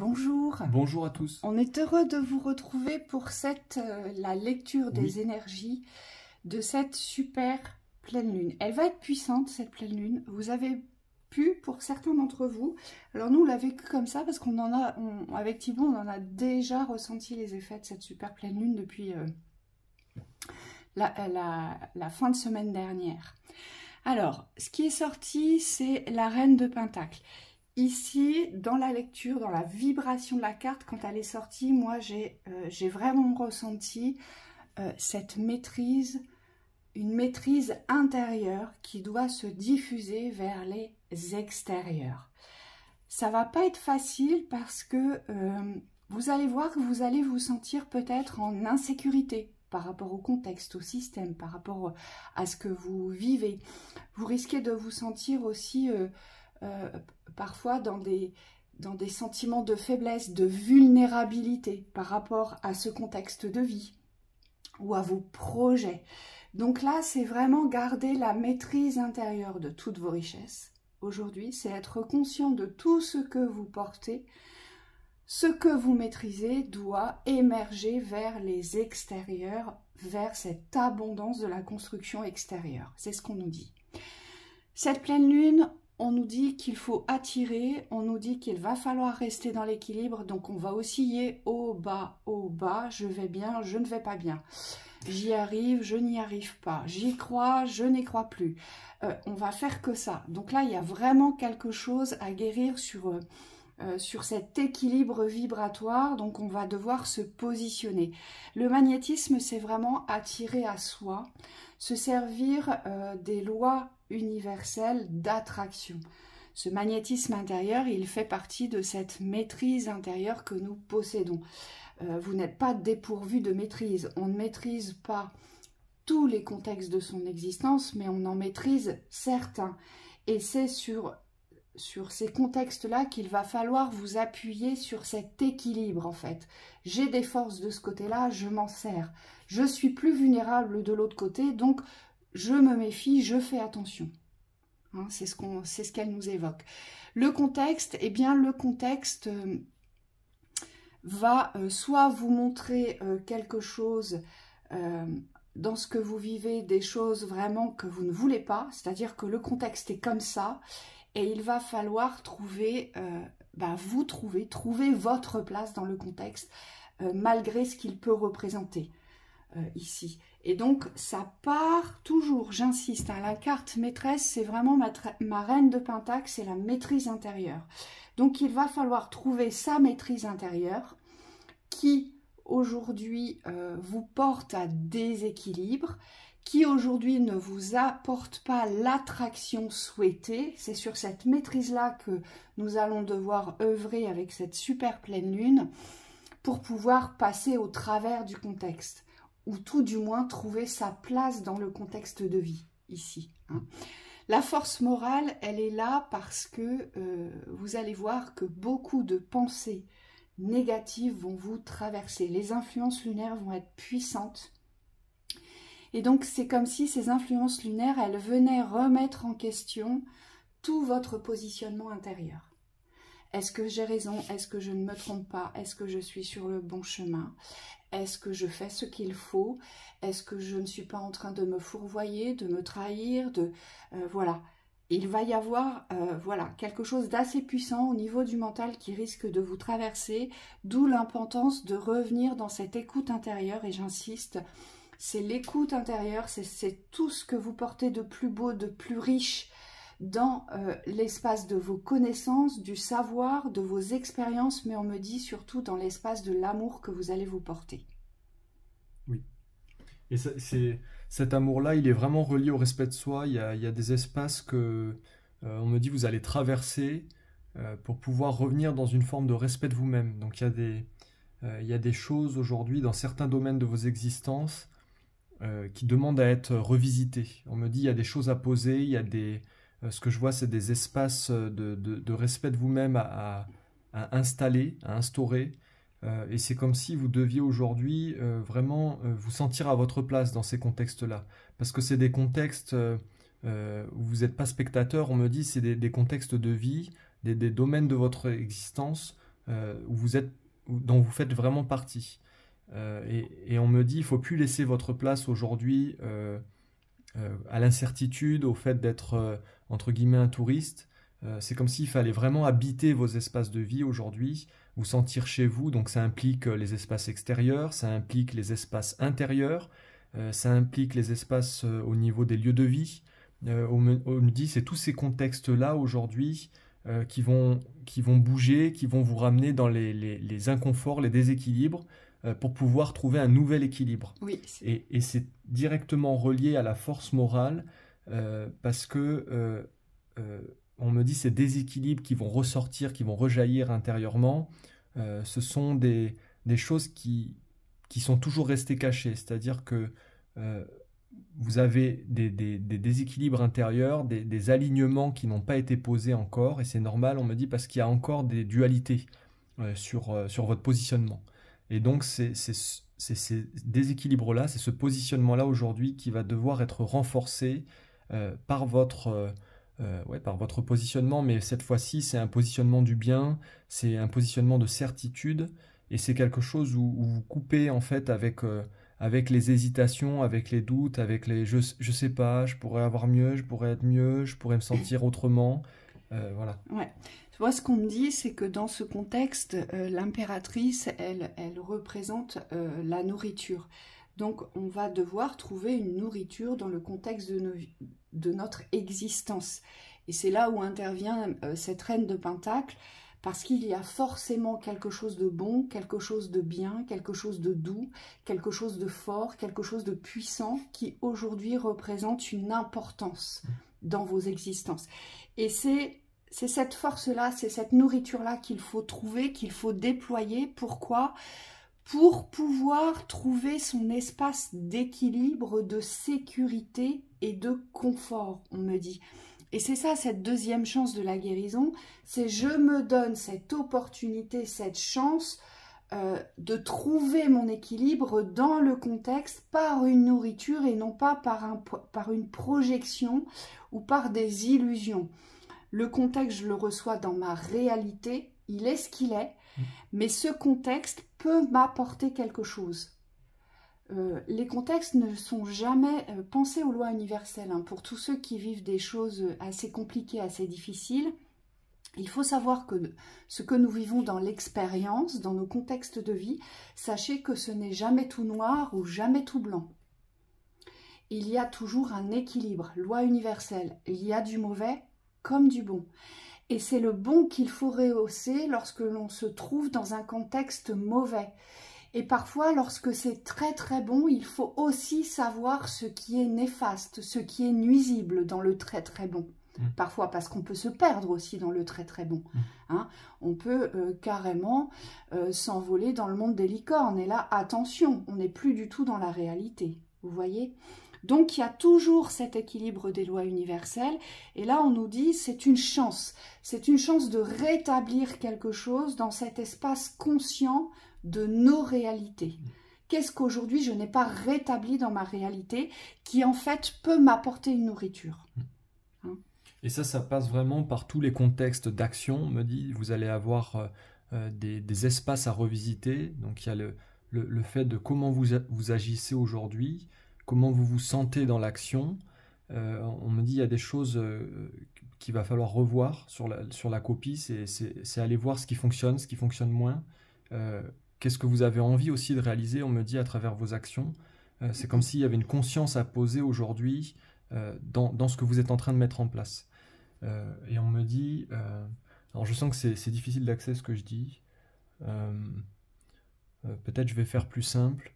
bonjour. Bonjour à tous. On est heureux de vous retrouver pour la lecture des Oui. énergies de cette super pleine lune. Elle va être puissante, cette pleine lune. Vous avez pu, pour certains d'entre vous, alors nous on l'a vécu comme ça parce qu'on en a, avec Thibaut, on en a déjà ressenti les effets de cette super pleine lune depuis la fin de semaine dernière. Alors, ce qui est sorti, c'est la reine de Pentacle. Ici, dans la lecture, dans la vibration de la carte, quand elle est sortie, moi, j'ai vraiment ressenti cette maîtrise, une maîtrise intérieure qui doit se diffuser vers les extérieurs. Ça va pas être facile parce que vous allez voir que vous allez vous sentir peut-être en insécurité par rapport au contexte, au système, par rapport à ce que vous vivez. Vous risquez de vous sentir aussi parfois dans des sentiments de faiblesse, de vulnérabilité par rapport à ce contexte de vie ou à vos projets. Donc là, c'est vraiment garder la maîtrise intérieure de toutes vos richesses. Aujourd'hui, c'est être conscient de tout ce que vous portez. Ce que vous maîtrisez doit émerger vers les extérieurs, vers cette abondance de la construction extérieure. C'est ce qu'on nous dit. Cette pleine lune, on nous dit qu'il faut attirer, on nous dit qu'il va falloir rester dans l'équilibre, donc on va osciller haut, bas, je vais bien, je ne vais pas bien. J'y arrive, je n'y arrive pas. J'y crois, je n'y crois plus. On va faire que ça. Donc là, il y a vraiment quelque chose à guérir sur cet équilibre vibratoire, donc on va devoir se positionner. Le magnétisme, c'est vraiment attirer à soi, se servir des lois universelles d'attraction. Ce magnétisme intérieur, il fait partie de cette maîtrise intérieure que nous possédons. Vous n'êtes pas dépourvu de maîtrise. On ne maîtrise pas tous les contextes de son existence, mais on en maîtrise certains. Et c'est sur ces contextes-là qu'il va falloir vous appuyer sur cet équilibre, en fait. J'ai des forces de ce côté-là, je m'en sers. Je suis plus vulnérable de l'autre côté, donc je me méfie, je fais attention. Hein, c'est ce qu'elle nous évoque. Le contexte, eh bien, le contexte va soit vous montrer quelque chose dans ce que vous vivez, des choses vraiment que vous ne voulez pas, c'est-à-dire que le contexte est comme ça, et il va falloir trouver, trouver votre place dans le contexte, malgré ce qu'il peut représenter ici. Et donc, ça part toujours, j'insiste, hein, la carte maîtresse, c'est vraiment ma reine de Pentacle, c'est la maîtrise intérieure. Donc, il va falloir trouver sa maîtrise intérieure qui, aujourd'hui, vous porte à déséquilibre, qui aujourd'hui ne vous apporte pas l'attraction souhaitée. C'est sur cette maîtrise-là que nous allons devoir œuvrer avec cette super pleine lune pour pouvoir passer au travers du contexte, ou tout du moins trouver sa place dans le contexte de vie, ici. Hein. La force morale, elle est là parce que vous allez voir que beaucoup de pensées négatives vont vous traverser. Les influences lunaires vont être puissantes. Et donc, c'est comme si ces influences lunaires, elles venaient remettre en question tout votre positionnement intérieur. Est-ce que j'ai raison? Est-ce que je ne me trompe pas? Est-ce que je suis sur le bon chemin? Est-ce que je fais ce qu'il faut? Est-ce que je ne suis pas en train de me fourvoyer, de me trahir? Voilà. Il va y avoir voilà, quelque chose d'assez puissant au niveau du mental qui risque de vous traverser, d'où l'importance de revenir dans cette écoute intérieure, et j'insiste, c'est l'écoute intérieure, c'est tout ce que vous portez de plus beau, de plus riche dans l'espace de vos connaissances, du savoir, de vos expériences, mais on me dit surtout dans l'espace de l'amour que vous allez vous porter. Oui. Et cet amour-là, il est vraiment relié au respect de soi. Il y a des espaces que, on me dit, vous allez traverser pour pouvoir revenir dans une forme de respect de vous-même. Donc il y a des choses aujourd'hui dans certains domaines de vos existences qui demandent à être revisitées. On me dit, il y a des choses à poser, il y a ce que je vois, c'est des espaces de respect de vous-même à installer, à instaurer. Et c'est comme si vous deviez aujourd'hui vraiment vous sentir à votre place dans ces contextes-là. Parce que c'est des contextes où vous n'êtes pas spectateur, on me dit, c'est des contextes de vie, des domaines de votre existence dont vous faites vraiment partie. Et on me dit, il ne faut plus laisser votre place aujourd'hui à l'incertitude, au fait d'être, entre guillemets, un touriste. C'est comme s'il fallait vraiment habiter vos espaces de vie aujourd'hui, vous sentir chez vous. Donc ça implique les espaces extérieurs, ça implique les espaces intérieurs, ça implique les espaces au niveau des lieux de vie. On me dit, c'est tous ces contextes-là aujourd'hui qui vont bouger, qui vont vous ramener dans les inconforts, les déséquilibres, pour pouvoir trouver un nouvel équilibre. Oui. Et c'est directement relié à la force morale, parce que on me dit ces déséquilibres qui vont ressortir, qui vont rejaillir intérieurement, ce sont des choses qui sont toujours restées cachées. C'est-à-dire que vous avez des déséquilibres intérieurs, des alignements qui n'ont pas été posés encore, et c'est normal, on me dit, parce qu'il y a encore des dualités sur votre positionnement. Et donc, c'est ces déséquilibres-là, c'est ce positionnement-là aujourd'hui qui va devoir être renforcé par votre positionnement, mais cette fois-ci, c'est un positionnement du bien, c'est un positionnement de certitude, et c'est quelque chose où vous coupez en fait avec les hésitations, avec les doutes, avec les je sais pas, je pourrais avoir mieux, je pourrais être mieux, je pourrais me sentir autrement. Voilà. Ouais. Moi, ce qu'on me dit, c'est que dans ce contexte, l'impératrice, elle représente la nourriture. Donc, on va devoir trouver une nourriture dans le contexte de notre existence. Et c'est là où intervient cette reine de Pentacle, parce qu'il y a forcément quelque chose de bon, quelque chose de bien, quelque chose de doux, quelque chose de fort, quelque chose de puissant qui aujourd'hui représente une importance dans vos existences. Et c'est cette force-là, c'est cette nourriture-là qu'il faut trouver, qu'il faut déployer. Pourquoi ? Pour pouvoir trouver son espace d'équilibre, de sécurité et de confort, on me dit. Et c'est ça, cette deuxième chance de la guérison, c'est je me donne cette opportunité, cette chance de trouver mon équilibre dans le contexte par une nourriture et non pas par une projection ou par des illusions. Le contexte, je le reçois dans ma réalité, il est ce qu'il est, mais ce contexte peut m'apporter quelque chose. Les contextes ne sont jamais pensés aux lois universelles. Hein. Pour tous ceux qui vivent des choses assez compliquées, assez difficiles, il faut savoir que ce que nous vivons dans l'expérience, dans nos contextes de vie, sachez que ce n'est jamais tout noir ou jamais tout blanc. Il y a toujours un équilibre, loi universelle. Il y a du mauvais comme du bon. Et c'est le bon qu'il faut rehausser lorsque l'on se trouve dans un contexte mauvais. Et parfois, lorsque c'est très très bon, il faut aussi savoir ce qui est néfaste, ce qui est nuisible dans le très très bon. Parfois, parce qu'on peut se perdre aussi dans le très très bon. Hein, on peut carrément s'envoler dans le monde des licornes. Et là, attention, on n'est plus du tout dans la réalité. Vous voyez ? Donc, il y a toujours cet équilibre des lois universelles. Et là, on nous dit, c'est une chance. C'est une chance de rétablir quelque chose dans cet espace conscient de nos réalités. Qu'est-ce qu'aujourd'hui, je n'ai pas rétabli dans ma réalité qui, en fait, peut m'apporter une nourriture. Hein? Et ça passe vraiment par tous les contextes d'action. On me dit, vous allez avoir des espaces à revisiter. Donc, il y a le fait de comment vous agissez aujourd'hui, comment vous vous sentez dans l'action. On me dit il y a des choses qu'il va falloir revoir sur la copie, c'est aller voir ce qui fonctionne moins. Qu'est-ce que vous avez envie aussi de réaliser, on me dit, à travers vos actions. C'est comme s'il y avait une conscience à poser aujourd'hui dans ce que vous êtes en train de mettre en place. Et on me dit, alors je sens que c'est difficile d'accès ce que je dis, peut-être je vais faire plus simple.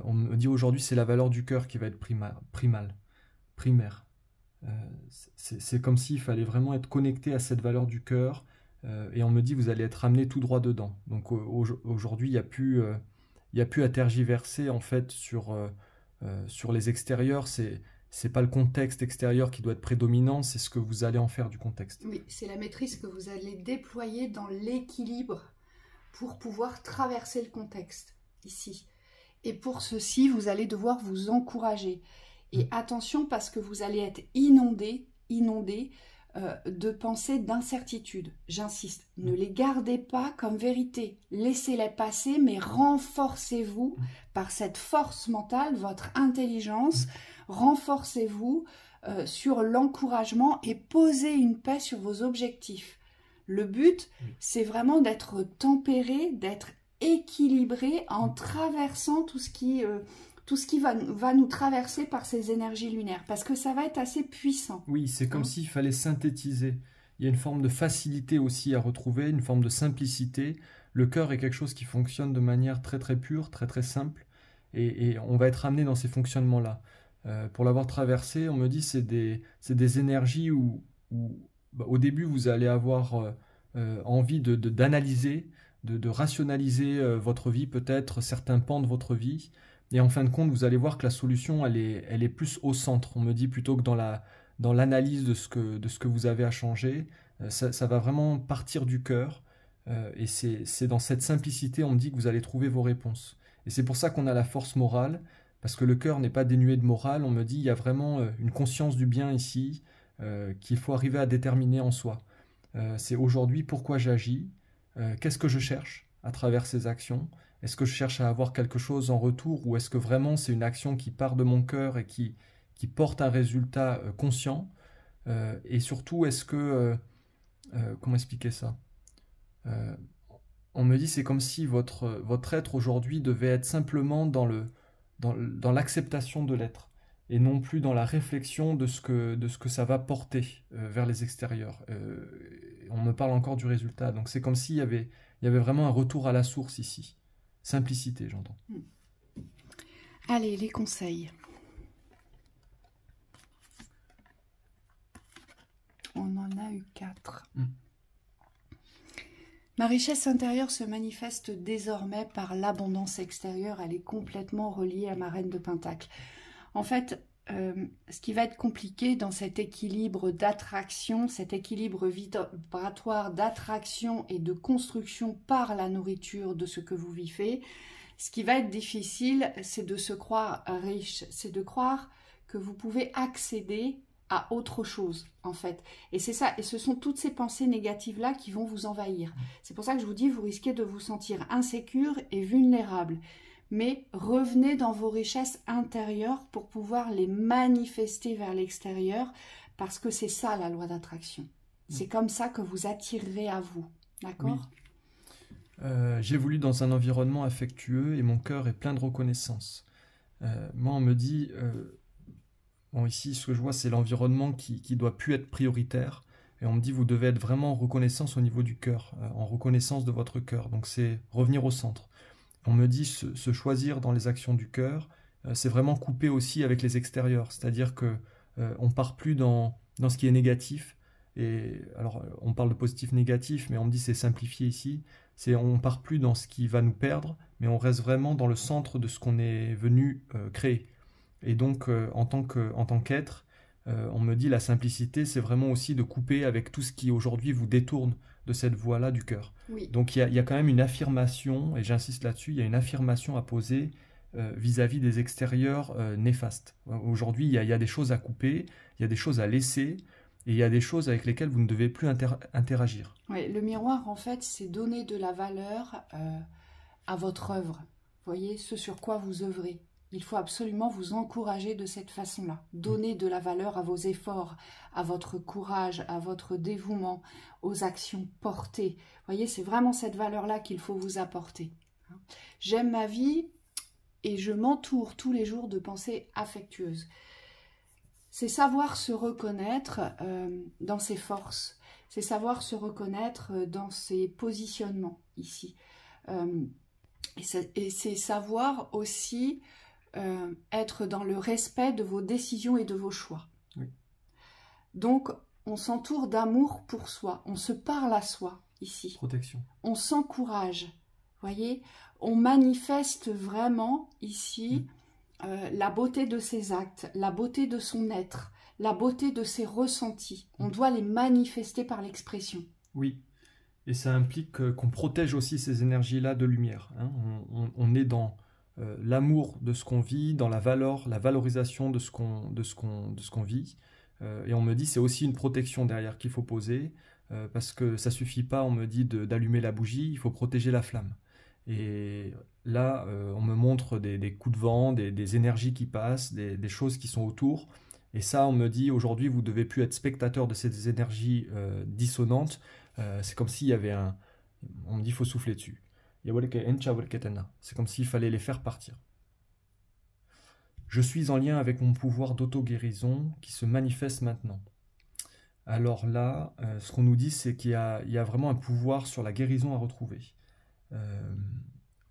On me dit aujourd'hui c'est la valeur du cœur qui va être primaire. C'est comme s'il fallait vraiment être connecté à cette valeur du cœur, et on me dit vous allez être amené tout droit dedans. Donc aujourd'hui il n'y a plus à tergiverser en fait sur les extérieurs. C'est pas le contexte extérieur qui doit être prédominant, c'est ce que vous allez en faire du contexte. Oui, c'est la maîtrise que vous allez déployer dans l'équilibre pour pouvoir traverser le contexte ici. Et pour ceci, vous allez devoir vous encourager. Et attention, parce que vous allez être inondé de pensées d'incertitude. J'insiste, ne les gardez pas comme vérité. Laissez-les passer, mais renforcez-vous par cette force mentale, votre intelligence. Renforcez-vous sur l'encouragement et posez une paix sur vos objectifs. Le but, c'est vraiment d'être tempéré, d'être équilibré en traversant tout ce qui va nous traverser par ces énergies lunaires, parce que ça va être assez puissant. Oui, c'est comme s'il fallait synthétiser. Il y a une forme de facilité aussi à retrouver, une forme de simplicité. Le cœur est quelque chose qui fonctionne de manière très très pure, très très simple, et on va être amené dans ces fonctionnements-là. Pour l'avoir traversé, on me dit c'est des énergies où au début vous allez avoir envie d'analyser, de rationaliser votre vie, peut-être certains pans de votre vie. Et en fin de compte, vous allez voir que la solution, elle est plus au centre. On me dit plutôt que dans l'analyse de ce que vous avez à changer, ça va vraiment partir du cœur. Et c'est dans cette simplicité, on me dit que vous allez trouver vos réponses. Et c'est pour ça qu'on a la force morale, parce que le cœur n'est pas dénué de morale. On me dit il y a vraiment une conscience du bien ici, qu'il faut arriver à déterminer en soi. C'est aujourd'hui pourquoi j'agis, qu'est-ce que je cherche à travers ces actions. Est-ce que je cherche à avoir quelque chose en retour, ou est-ce que vraiment c'est une action qui part de mon cœur et qui porte un résultat conscient, et surtout, est-ce que... comment expliquer ça? On me dit c'est comme si votre être aujourd'hui devait être simplement dans l'acceptation de l'être, et non plus dans la réflexion de ce que ça va porter vers les extérieurs. On me parle encore du résultat, donc c'est comme s'il y avait vraiment un retour à la source ici. Simplicité, j'entends. Allez, les conseils. On en a eu 4. Ma richesse intérieure se manifeste désormais par l'abondance extérieure. Elle est complètement reliée à ma reine de Pentacle. En fait, ce qui va être compliqué dans cet équilibre d'attraction, cet équilibre vibratoire d'attraction et de construction par la nourriture de ce que vous vivez, ce qui va être difficile, c'est de se croire riche, c'est de croire que vous pouvez accéder à autre chose, en fait. Et c'est ça, et ce sont toutes ces pensées négatives-là qui vont vous envahir. C'est pour ça que je vous dis, vous risquez de vous sentir insécure et vulnérable. Mais revenez dans vos richesses intérieures pour pouvoir les manifester vers l'extérieur, parce que c'est ça la loi d'attraction. C'est comme ça que vous attirerez à vous. D'accord ? Oui. J'évolue dans un environnement affectueux et mon cœur est plein de reconnaissance. Moi, on me dit, bon, ici, ce que je vois, c'est l'environnement qui doit plus être prioritaire. Et on me dit, vous devez être vraiment en reconnaissance au niveau du cœur, en reconnaissance de votre cœur. Donc, c'est revenir au centre. On me dit se choisir dans les actions du cœur, c'est vraiment couper aussi avec les extérieurs. C'est-à-dire que on part plus dans ce qui est négatif. Et alors, on parle de positif-négatif, mais on me dit c'est simplifié ici. On part plus dans ce qui va nous perdre, mais on reste vraiment dans le centre de ce qu'on est venu créer. Et donc, en tant qu'être, on me dit la simplicité, c'est vraiment aussi de couper avec tout ce qui aujourd'hui vous détourne de cette voie-là du cœur. Oui. Donc il y a quand même une affirmation, et j'insiste là-dessus, il y a une affirmation à poser vis-à-vis des extérieurs néfastes. Aujourd'hui, il y a des choses à couper, il y a des choses à laisser, et il y a des choses avec lesquelles vous ne devez plus interagir. Oui, le miroir, en fait, c'est donner de la valeur à votre œuvre. Vous voyez, ce sur quoi vous œuvrez. Il faut absolument vous encourager de cette façon-là. Donner de la valeur à vos efforts, à votre courage, à votre dévouement, aux actions portées. Vous voyez, c'est vraiment cette valeur-là qu'il faut vous apporter. J'aime ma vie et je m'entoure tous les jours de pensées affectueuses. C'est savoir se reconnaître dans ses forces. C'est savoir se reconnaître dans ses positionnements ici. Et c'est savoir aussi être dans le respect de vos décisions et de vos choix. Oui. Donc, on s'entoure d'amour pour soi, on se parle à soi ici. Protection. On s'encourage, voyez, on manifeste vraiment ici la beauté de ses actes, la beauté de son être, la beauté de ses ressentis. On doit les manifester par l'expression. Oui, et ça implique qu'on protège aussi ces énergies-là de lumière. Hein. On est dans l'amour de ce qu'on vit, dans la valorisation de ce qu'on vit. Et on me dit c'est aussi une protection derrière qu'il faut poser, parce que ça suffit pas, on me dit, d'allumer la bougie, il faut protéger la flamme. Et là, on me montre des coups de vent, des énergies qui passent, des choses qui sont autour. Et ça, on me dit aujourd'hui, vous devez plus être spectateur de ces énergies dissonantes. C'est comme s'il y avait un... On me dit, il faut souffler dessus. C'est comme s'il fallait les faire partir. Je suis en lien avec mon pouvoir d'auto-guérison qui se manifeste maintenant. Alors là, ce qu'on nous dit, c'est qu'il y a vraiment un pouvoir sur la guérison à retrouver.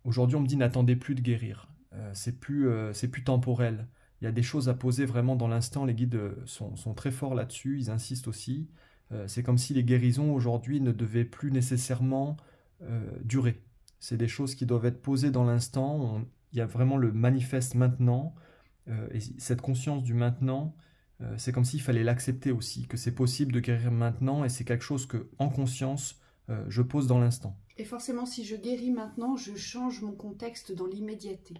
Aujourd'hui, on me dit, n'attendez plus de guérir. C'est plus temporel. Il y a des choses à poser vraiment dans l'instant. Les guides sont très forts là-dessus, ils insistent aussi. C'est comme si les guérisons aujourd'hui ne devaient plus nécessairement durer. C'est des choses qui doivent être posées dans l'instant. Il y a vraiment le manifeste maintenant. Et cette conscience du maintenant, c'est comme s'il fallait l'accepter aussi, que c'est possible de guérir maintenant et c'est quelque chose que, en conscience, je pose dans l'instant. Et forcément, si je guéris maintenant, je change mon contexte dans l'immédiateté.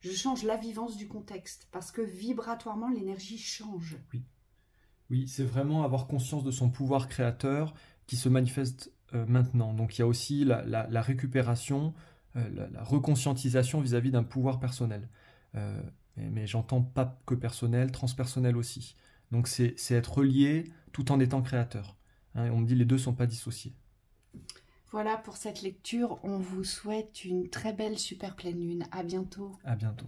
Je change la vivance du contexte parce que vibratoirement, l'énergie change. Oui, c'est vraiment avoir conscience de son pouvoir créateur qui se manifeste maintenant. Donc il y a aussi la récupération, la reconscientisation vis-à-vis d'un pouvoir personnel. Mais j'entends pas que personnel, transpersonnel aussi. Donc c'est être relié tout en étant créateur. Hein, on me dit les deux ne sont pas dissociés. Voilà pour cette lecture. On vous souhaite une très belle super pleine lune. À bientôt. À bientôt.